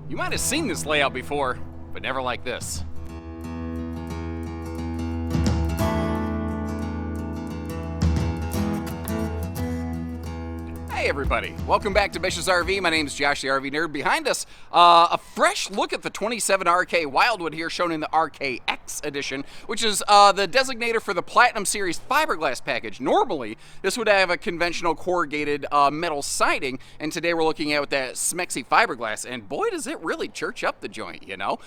You might have seen this layout before, but never like this. Hey everybody, welcome back to Bish's RV. My name is Josh the RV Nerd. Behind us, a fresh look at the 27RK Wildwood here, shown in the RKX edition, which is the designator for the Platinum Series fiberglass package. Normally, this would have a conventional corrugated metal siding, and today we're looking at with that smexy fiberglass, and boy does it really church up the joint, you know?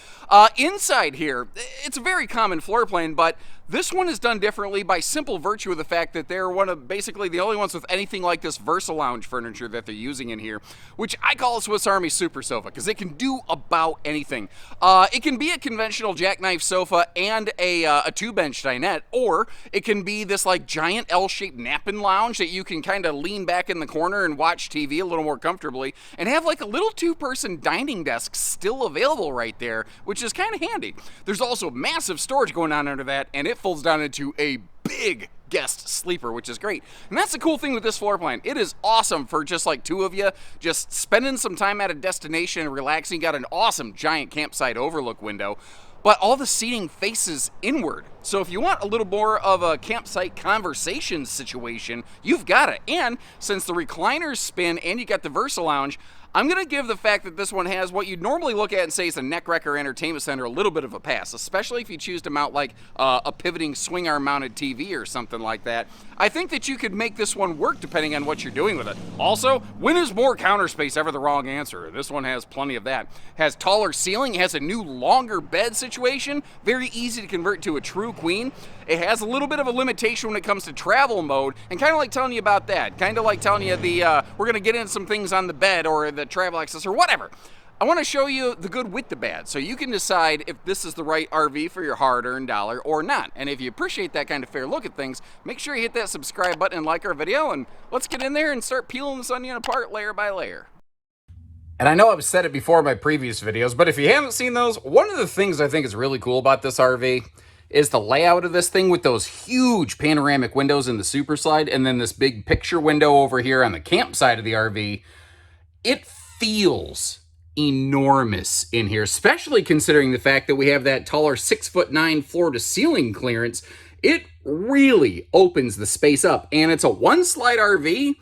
Inside here, it's a very common floor plan, but this one is done differently by simple virtue of the fact that they're one of basically the only ones with anything like this VersaLounge furniture that they're using in here, which I call a Swiss Army Super Sofa because it can do about anything. It can be a conventional jackknife sofa and a two-bench dinette, or it can be this like giant L-shaped napping lounge that you can kind of lean back in the corner and watch TV a little more comfortably, and have like a little two-person dining desk still available right there, which is kind of handy. There's also massive storage going on under that, and it folds down into a big guest sleeper, which is great. And that's the cool thing with this floor plan. It is awesome for just like two of you, just spending some time at a destination and relaxing. Got an awesome giant campsite overlook window, but all the seating faces inward. So if you want a little more of a campsite conversation situation, you've got it. And since the recliners spin and you got the VersaLounge, I'm going to give the fact that this one has what you'd normally look at and say is a neck wrecker entertainment center a little bit of a pass, especially if you choose to mount like a pivoting swing arm mounted TV or something like that. I think that you could make this one work depending on what you're doing with it. Also, when is more counter space ever the wrong answer? This one has plenty of that. Has taller ceiling, has a new longer bed situation, very easy to convert to a true queen. It has a little bit of a limitation when it comes to travel mode, and kind of like telling you about that. Kind of like telling you we're going to get into some things on the bed or the travel access or whatever. I want to show you the good with the bad, so you can decide if this is the right RV for your hard-earned dollar or not. And if you appreciate that kind of fair look at things, make sure you hit that subscribe button and like our video, and let's get in there and start peeling this onion apart layer by layer. And I know I've said it before in my previous videos, but if you haven't seen those, one of the things I think is really cool about this RV is the layout of this thing with those huge panoramic windows in the super slide and then this big picture window over here on the camp side of the RV. It feels enormous in here, especially considering the fact that we have that taller 6'9" floor to ceiling clearance. It really opens the space up, and it's a one slide RV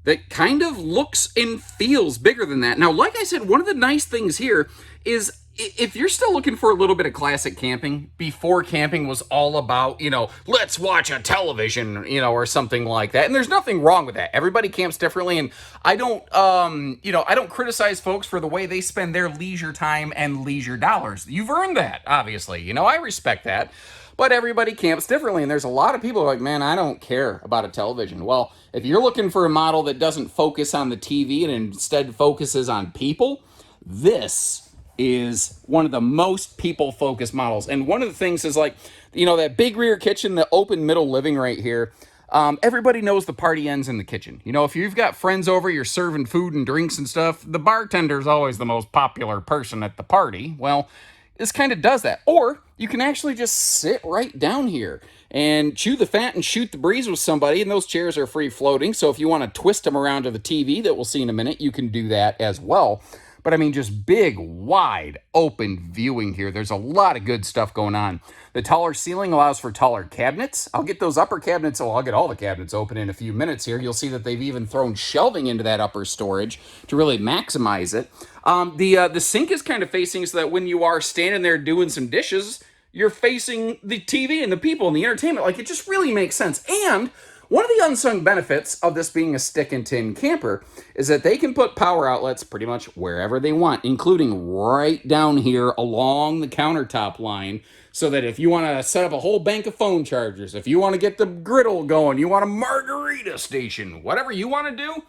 that kind of looks and feels bigger than that. Now, like I said, one of the nice things here is if you're still looking for a little bit of classic camping, before camping was all about, you know, let's watch a television, you know, or something like that. And there's nothing wrong with that. Everybody camps differently. And I don't, I don't criticize folks for the way they spend their leisure time and leisure dollars. You've earned that, obviously. You know, I respect that. But everybody camps differently, and there's a lot of people who are like, man, I don't care about a television. Well, if you're looking for a model that doesn't focus on the TV and instead focuses on people, this is one of the most people-focused models. And one of the things is like, you know, that big rear kitchen, the open middle living right here. Everybody knows the party ends in the kitchen. You know, if you've got friends over, you're serving food and drinks and stuff, the bartender's always the most popular person at the party. Well, this kind of does that. Or you can actually just sit right down here and chew the fat and shoot the breeze with somebody, and those chairs are free floating. So if you want to twist them around to the TV that we'll see in a minute, you can do that as well. But I mean, just big, wide, open viewing here. There's a lot of good stuff going on. The taller ceiling allows for taller cabinets. I'll get those upper cabinets, I'll get all the cabinets open in a few minutes here. You'll see that they've even thrown shelving into that upper storage to really maximize it. The sink is kind of facing so that when you are standing there doing some dishes, you're facing the TV and the people and the entertainment. Like, it just really makes sense. And one of the unsung benefits of this being a stick and tin camper is that they can put power outlets pretty much wherever they want, including right down here along the countertop line, so that if you want to set up a whole bank of phone chargers, if you want to get the griddle going, you want a margarita station, whatever you want to do,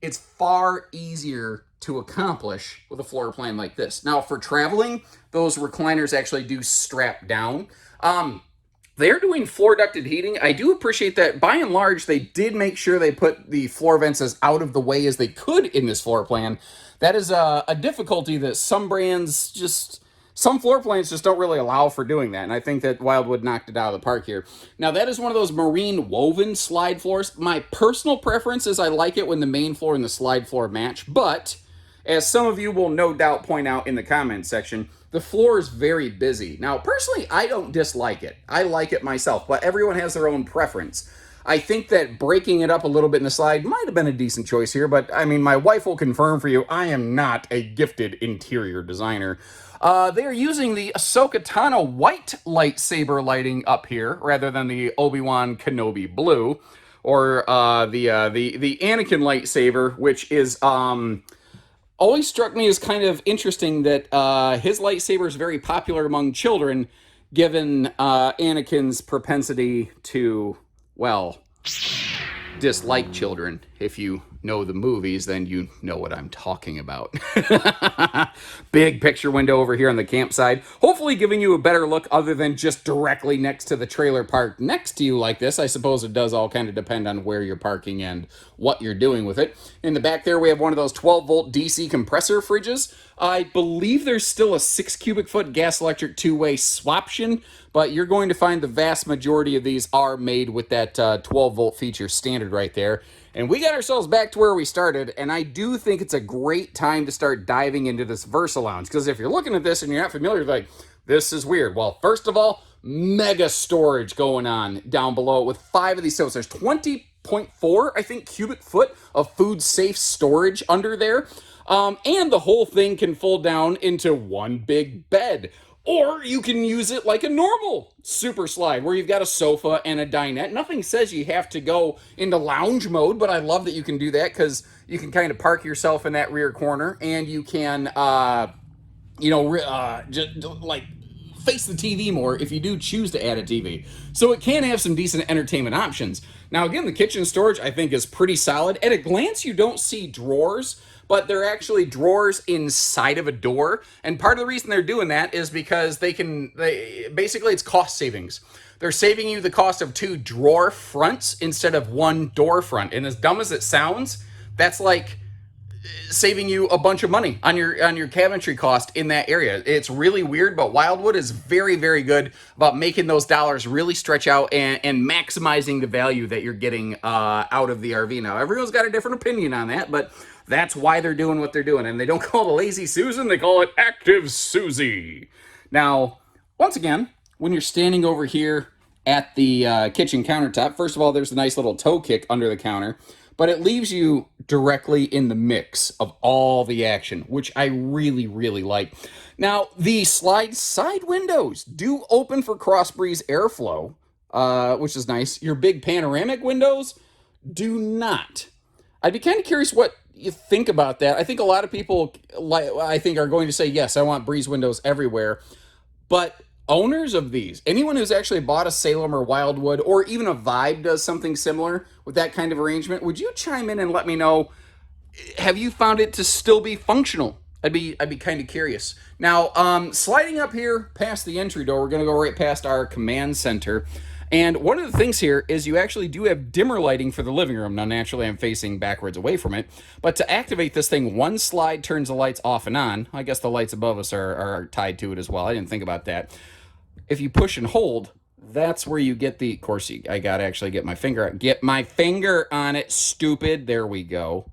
it's far easier to accomplish with a floor plan like this. Now, for traveling, those recliners actually do strap down. They're doing floor ducted heating. I do appreciate that. By and large, they did make sure they put the floor vents as out of the way as they could in this floor plan. That is a difficulty that some brands some floor plans just don't really allow for doing that. And I think that Wildwood knocked it out of the park here. Now, that is one of those marine woven slide floors. My personal preference is I like it when the main floor and the slide floor match, but as some of you will no doubt point out in the comment section, the floor is very busy. Now, personally, I don't dislike it. I like it myself, but everyone has their own preference. I think that breaking it up a little bit in the slide might have been a decent choice here, but I mean, my wife will confirm for you, I am not a gifted interior designer. They are using the Ahsoka Tano white lightsaber lighting up here, rather than the Obi-Wan Kenobi blue, or the Anakin lightsaber, which is always struck me as kind of interesting that his lightsaber is very popular among children, given Anakin's propensity to, well, dislike children. If you know the movies, then you know what I'm talking about. Big picture window over here on the campsite, hopefully giving you a better look other than just directly next to the trailer parked next to you like this. I suppose it does all kind of depend on where you're parking and what you're doing with it. In the back there, we have one of those 12-volt DC compressor fridges. I believe there's still a 6 cubic foot gas electric two-way swaption, but you're going to find the vast majority of these are made with that 12-volt feature standard right there. And we got ourselves back to where we started, and I do think it's a great time to start diving into this VersaLounge, because if you're looking at this and you're not familiar, like, this is weird. Well, first of all, mega storage going on down below with 5 of these stoves. There's 20.4, I think, cubic foot of food-safe storage under there, and the whole thing can fold down into one big bed. Or you can use it like a normal super slide where you've got a sofa and a dinette. Nothing says you have to go into lounge mode, but I love that you can do that because you can kind of park yourself in that rear corner and you can, just like face the TV more if you do choose to add a TV. So it can have some decent entertainment options. Now, again, the kitchen storage I think is pretty solid. At a glance, you don't see drawers, but they're actually drawers inside of a door. And part of the reason they're doing that is because basically it's cost savings. They're saving you the cost of 2 drawer fronts instead of 1 door front. And as dumb as it sounds, that's like saving you a bunch of money on your cabinetry cost in that area. It's really weird, but Wildwood is very, very good about making those dollars really stretch out and maximizing the value that you're getting out of the RV. Now, everyone's got a different opinion on that, but that's why they're doing what they're doing. And they don't call it Lazy Susan, they call it Active Susie. Now, once again, when you're standing over here at the kitchen countertop, first of all, there's a nice little toe kick under the counter, but it leaves you directly in the mix of all the action, which I really, really like. Now, the slide side windows do open for cross breeze airflow, which is nice. Your big panoramic windows do not. I'd be kind of curious what you think about that. I think a lot of people, are going to say, yes, I want breeze windows everywhere. But owners of these, anyone who's actually bought a Salem or Wildwood, or even a Vibe does something similar with that kind of arrangement, would you chime in and let me know, have you found it to still be functional? I'd be kind of curious. Now, sliding up here past the entry door, we're going to go right past our command center. And one of the things here is you actually do have dimmer lighting for the living room. Now, naturally, I'm facing backwards away from it. But to activate this thing, one slide turns the lights off and on. I guess the lights above us are tied to it as well. I didn't think about that. If you push and hold, that's where you get the, of course, I got to actually get my finger on it, stupid. There we go.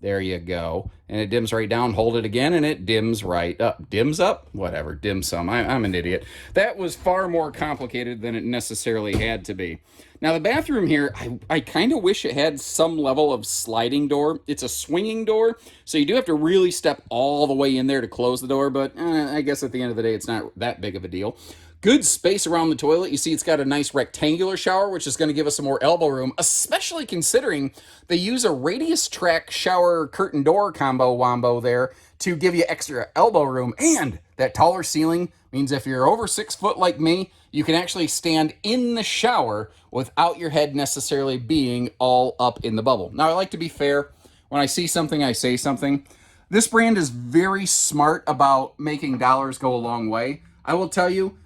There you go. And it dims right down. Hold it again, and it dims right up. Dims up? Whatever. Dim sum. I'm an idiot. That was far more complicated than it necessarily had to be. Now, the bathroom here, I kind of wish it had some level of sliding door. It's a swinging door, so you do have to really step all the way in there to close the door, but I guess at the end of the day, it's not that big of a deal. Good space around the toilet. You see it's got a nice rectangular shower, which is going to give us some more elbow room, especially considering they use a radius track shower curtain door combo wombo there to give you extra elbow room. And that taller ceiling means if you're over 6 foot like me, you can actually stand in the shower without your head necessarily being all up in the bubble. Now, I like to be fair. When I see something, I say something. This brand is very smart about making dollars go a long way. I will tell you,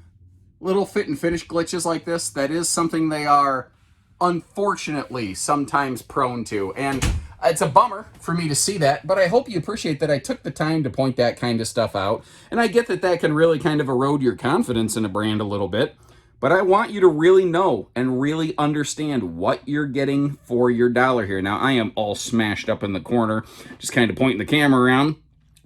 little fit and finish glitches like this, that is something they are unfortunately sometimes prone to. And it's a bummer for me to see that, but I hope you appreciate that I took the time to point that kind of stuff out. And I get that that can really kind of erode your confidence in a brand a little bit, but I want you to really know and really understand what you're getting for your dollar here. Now, I am all smashed up in the corner, just kind of pointing the camera around.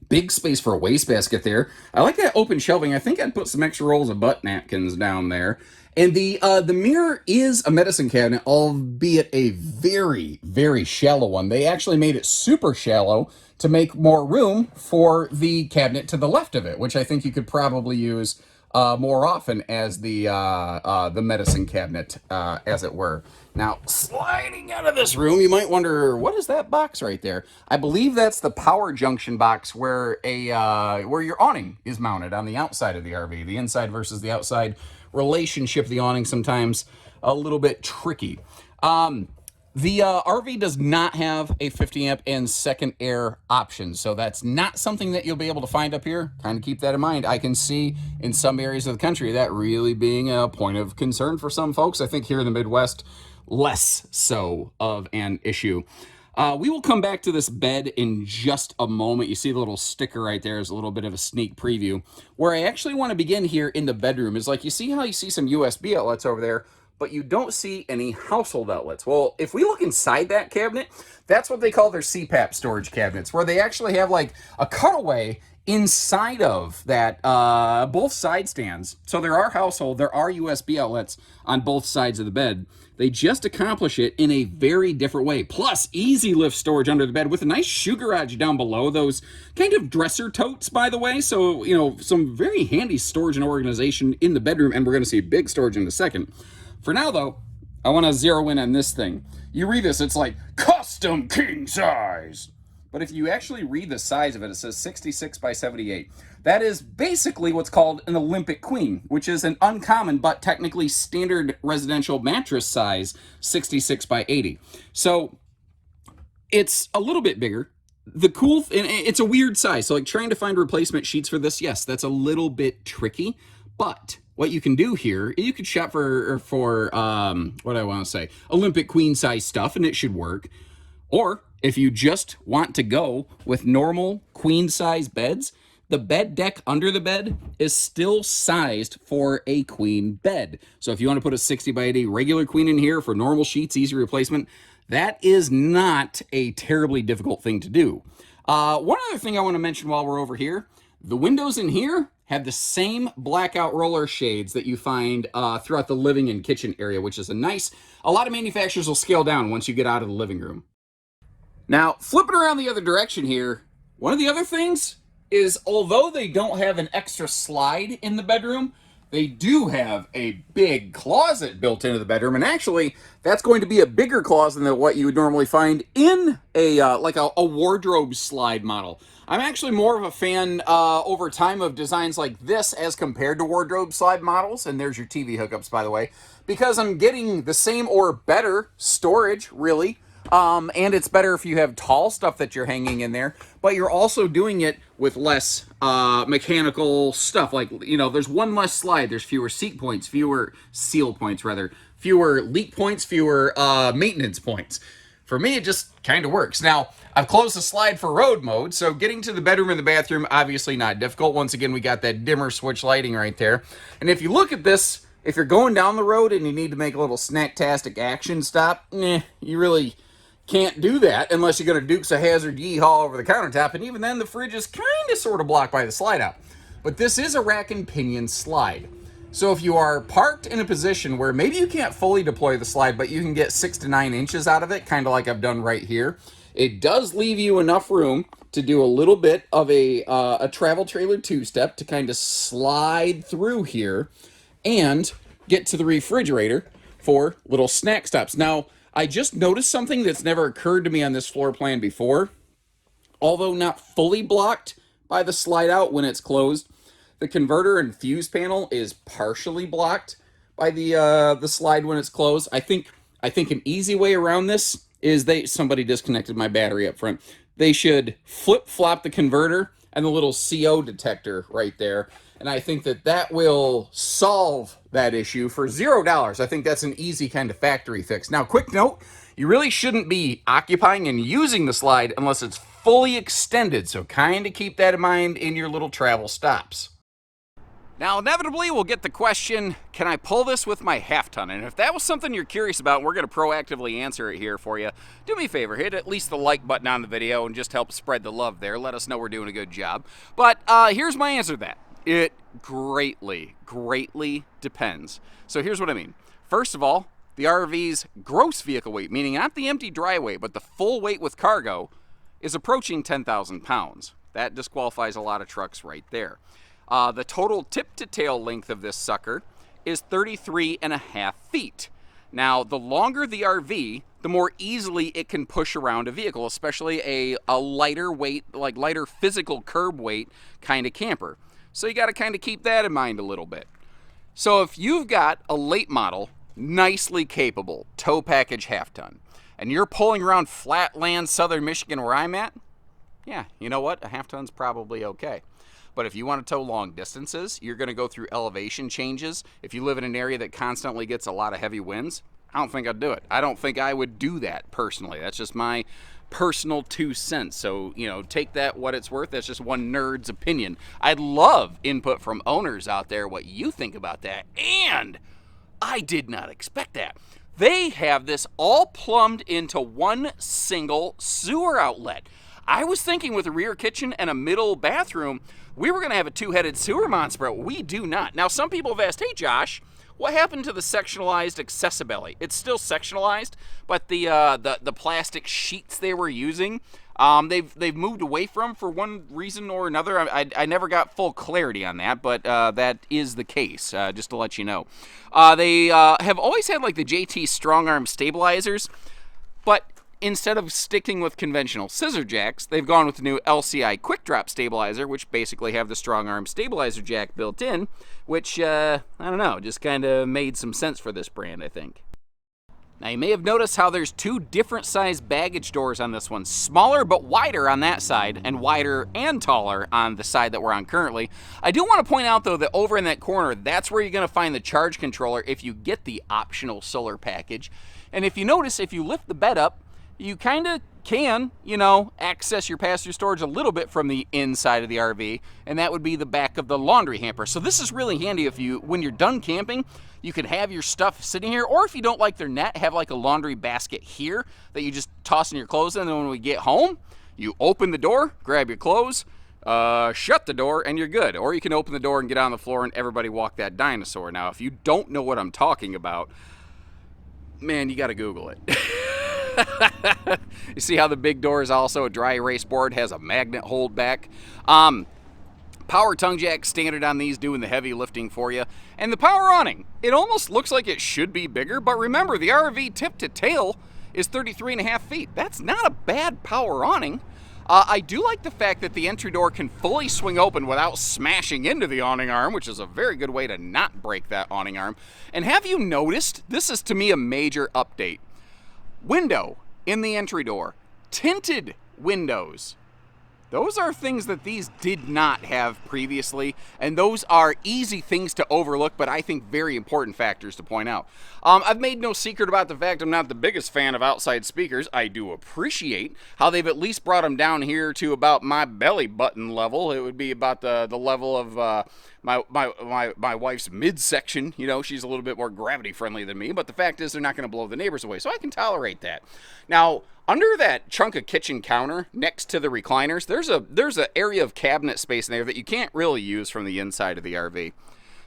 big space for a wastebasket there. I like that open shelving. I think I'd put some extra rolls of butt napkins down there. And the mirror is a medicine cabinet, albeit a very, very shallow one. They actually made it super shallow to make more room for the cabinet to the left of it, which I think you could probably use more often as the medicine cabinet, as it were. Now, sliding out of this room, you might wonder, what is that box right there? I believe that's the power junction box where where your awning is mounted on the outside of the RV. The inside versus the outside relationship of the awning sometimes a little bit tricky. The RV does not have a 50 amp and second air option, so that's not something that you'll be able to find up here. Kind of keep that in mind. I can see in some areas of the country that really being a point of concern for some folks. I think here in the Midwest, less so of an issue. We will come back to this bed in just a moment. You see the little sticker right there is a little bit of a sneak preview. Where I actually want to begin here in the bedroom is like, you see how you see some USB outlets over there, but you don't see any household outlets. Well, if we look inside that cabinet, that's what they call their CPAP storage cabinets, where they actually have like a cutaway inside of that, both side stands. So there are USB outlets on both sides of the bed. They just accomplish it in a very different way. Plus, easy lift storage under the bed with a nice shoe garage down below. Those kind of dresser totes, by the way. So, you know, some very handy storage and organization in the bedroom. And we're going to see big storage in a second. For now, though, I want to zero in on this thing. You read this, it's like custom king size. But if you actually read the size of it, it says 66 by 78. That is basically what's called an Olympic queen, which is an uncommon but technically standard residential mattress size, 66 by 80. So it's a little bit bigger. It's a weird size. So like trying to find replacement sheets for this, yes, that's a little bit tricky. But what you can do here, you could shop for what do I want to say, Olympic queen size stuff, and it should work. Or if you just want to go with normal queen size beds, the bed deck under the bed is still sized for a queen bed. So if you want to put a 60 by 80 regular queen in here for normal sheets, easy replacement, that is not a terribly difficult thing to do. One other thing I want to mention while we're over here, the windows in here have the same blackout roller shades that you find throughout the living and kitchen area, which is a lot of manufacturers will scale down once you get out of the living room. Now, flipping around the other direction here, one of the other things is, although they don't have an extra slide in the bedroom, they do have a big closet built into the bedroom, and actually, that's going to be a bigger closet than what you would normally find in a wardrobe slide model. I'm actually more of a fan over time of designs like this as compared to wardrobe slide models, and there's your TV hookups, by the way, because I'm getting the same or better storage, really. And it's better if you have tall stuff that you're hanging in there, but you're also doing it with less mechanical stuff. Like, you know, there's one less slide, there's fewer seal points, fewer leak points, fewer maintenance points. For me, it just kind of works. Now, I've closed the slide for road mode, so getting to the bedroom and the bathroom, obviously not difficult. Once again, we got that dimmer switch lighting right there. And if you look at this, if you're going down the road and you need to make a little snacktastic action stop, you really can't do that unless you're going to Dukes of Hazzard yeehaw over the countertop, and even then the fridge is kind of sort of blocked by the slide out. But this is a rack and pinion slide. So if you are parked in a position where maybe you can't fully deploy the slide, but you can get 6 to 9 inches out of it, kind of like I've done right here, it does leave you enough room to do a little bit of a travel trailer two-step to kind of slide through here and get to the refrigerator for little snack stops. Now, I just noticed something that's never occurred to me on this floor plan before. Although not fully blocked by the slide out when it's closed, the converter and fuse panel is partially blocked by the slide when it's closed. I think an easy way around this is somebody disconnected my battery up front. They should flip-flop the converter and the little CO detector right there. And I think that will solve that issue for $0. I think that's an easy kind of factory fix. Now, quick note, you really shouldn't be occupying and using the slide unless it's fully extended. So kind of keep that in mind in your little travel stops. Now, inevitably, we'll get the question, can I pull this with my half ton? And if that was something you're curious about, and we're going to proactively answer it here for you, do me a favor, hit at least the like button on the video and just help spread the love there. Let us know we're doing a good job. But here's my answer to that. It greatly depends. So here's what I mean. First of all, the RV's gross vehicle weight, meaning not the empty dry weight, but the full weight with cargo, is approaching 10,000 pounds. That disqualifies a lot of trucks right there. The total tip-to-tail length of this sucker is 33.5 feet. Now, the longer the RV, the more easily it can push around a vehicle, especially a lighter weight, like lighter physical curb weight kind of camper. So you got to kind of keep that in mind a little bit. So if you've got a late model, nicely capable tow package half ton, and you're pulling around flatland southern Michigan where I'm at, yeah, you know what? A half ton's probably okay. But if you want to tow long distances, you're going to go through elevation changes. If you live in an area that constantly gets a lot of heavy winds, I don't think I'd do it. I don't think I would do that personally. That's just my personal 2 cents. So, you know, take that what it's worth. That's just one nerd's opinion. I'd love input from owners out there, what you think about that. And I did not expect that. They have this all plumbed into one single sewer outlet. I was thinking with a rear kitchen and a middle bathroom, we were going to have a two-headed sewer monster, but we do not. Now, some people have asked, hey, Josh, what happened to the sectionalized accessibility? It's still sectionalized, but the plastic sheets they were using, they've moved away from for one reason or another. I never got full clarity on that, but that is the case, just to let you know. They have always had like the JT strong arm stabilizers, but instead of sticking with conventional scissor jacks, they've gone with the new LCI quick drop stabilizer, which basically have the strong arm stabilizer jack built in, which, I don't know, just kind of made some sense for this brand, I think. Now, you may have noticed how there's two different sized baggage doors on this one. Smaller but wider on that side, and wider and taller on the side that we're on currently. I do want to point out, though, that over in that corner, that's where you're going to find the charge controller if you get the optional solar package. And if you notice, if you lift the bed up, you kind of can, you know, access your passenger storage a little bit from the inside of the RV, and that would be the back of the laundry hamper. So this is really handy if you, when you're done camping, you could have your stuff sitting here, or if you don't like their net, have like a laundry basket here that you just toss in your clothes in, and then when we get home, you open the door, grab your clothes, shut the door, and you're good. Or you can open the door and get on the floor and everybody walk that dinosaur. Now, if you don't know what I'm talking about, man, you got to Google it. You see how the big door is also a dry erase board, has a magnet hold back. Power tongue jack standard on these, doing the heavy lifting for you. And the power awning, it almost looks like it should be bigger, but remember, the RV tip to tail is 33.5 feet. That's not a bad power awning. I do like the fact that the entry door can fully swing open without smashing into the awning arm, which is a very good way to not break that awning arm. And have you noticed, this is to me a major update, window in the entry door, tinted windows. Those are things that these did not have previously, and those are easy things to overlook, but I think very important factors to point out. I've made no secret about the fact I'm not the biggest fan of outside speakers. I do appreciate how they've at least brought them down here to about my belly button level. It would be about the level of my wife's midsection. You know, she's a little bit more gravity friendly than me, but the fact is they're not going to blow the neighbors away, so I can tolerate that. Now, under that chunk of kitchen counter next to the recliners, there's an area of cabinet space in there that you can't really use from the inside of the RV.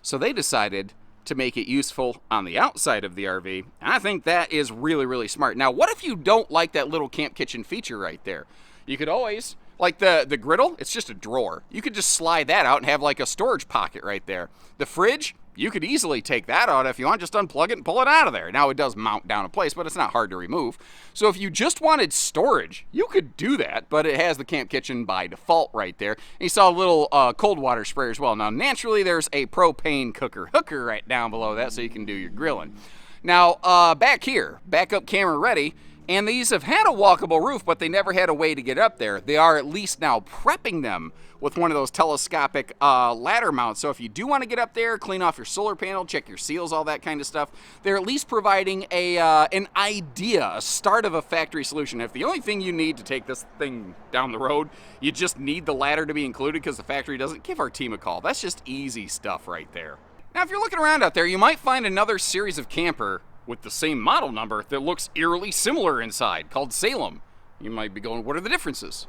So they decided to make it useful on the outside of the RV, and I think that is really, really smart. Now, what if you don't like that little camp kitchen feature right there? You could always, like the griddle, it's just a drawer. You could just slide that out and have like a storage pocket right there. The fridge, you could easily take that out if you want, just unplug it and pull it out of there. Now, it does mount down in place, but it's not hard to remove. So if you just wanted storage, you could do that, but it has the camp kitchen by default right there. And you saw a little cold water sprayer as well. Now, naturally, there's a propane cooker hooker right down below that, so you can do your grilling. Now, back here, backup camera ready, And these have had a walkable roof, but they never had a way to get up there. They are at least now prepping them with one of those telescopic ladder mounts. So if you do want to get up there, clean off your solar panel, check your seals, all that kind of stuff, they're at least providing an idea, a start of a factory solution. If the only thing you need to take this thing down the road, you just need the ladder to be included because the factory doesn't, give our team a call. That's just easy stuff right there. Now, if you're looking around out there, you might find another series of camper with the same model number that looks eerily similar inside, called Salem. You might be going, what are the differences?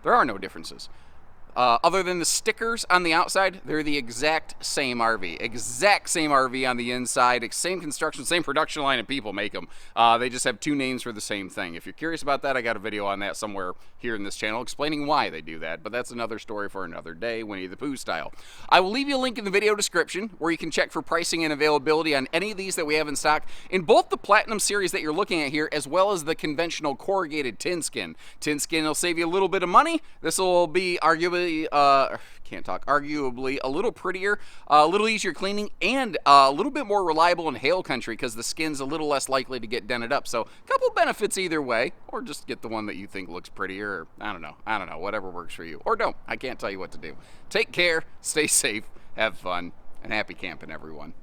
There are no differences. Other than the stickers on the outside, they're the exact same RV. Exact same RV on the inside, same construction, same production line, and people make them. They just have two names for the same thing. If you're curious about that, I got a video on that somewhere here in this channel explaining why they do that, but that's another story for another day, Winnie the Pooh style. I will leave you a link in the video description where you can check for pricing and availability on any of these that we have in stock in both the Platinum series that you're looking at here as well as the conventional corrugated tin skin. Tin skin will save you a little bit of money. This will be arguably arguably a little prettier, a little easier cleaning, and a little bit more reliable in hail country because the skin's a little less likely to get dented up. So a couple benefits either way, or just get the one that you think looks prettier, or I don't know, whatever works for you. Or don't, I can't tell you what to do. Take care, stay safe, have fun, and happy camping, everyone.